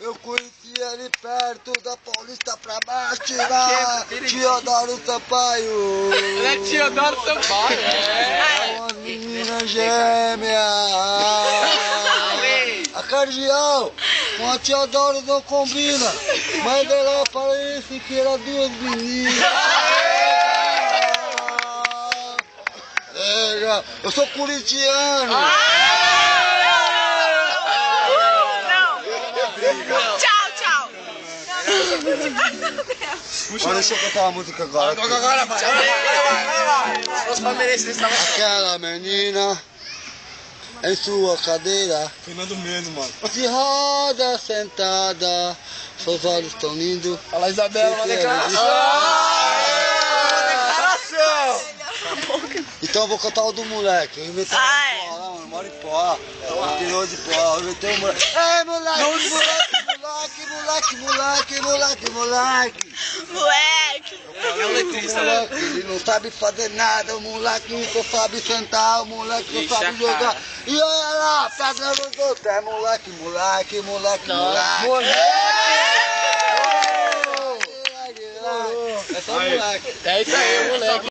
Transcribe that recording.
Eu conheci ele perto da Paulista pra baixo, Teodoro Sampaio. Ele é Teodoro Sampaio, é uma menina gêmea. A Cardial com a Teodoro não combina, mas ela parece que era duas meninas. Eu sou corintiano. Tchau. Mas deixa eu cantar uma música agora. Agora vai. Os palmeirenses estavam... Aquela menina em sua cadeira, Fernando Mendes, mano. de roda sentada, seus olhos tão lindos. Fala, Isabela, uma declaração. Então eu vou cantar o do moleque. Eu inventei um Maripó, interior de pó. Eu inventei um moleque. Ei, moleque! É o letrista, moleque, ele não sabe fazer nada, o moleque só sabe sentar, o moleque só sabe jogar. E olha lá, pedra nos outros. É moleque. É só moleque. É isso aí, moleque.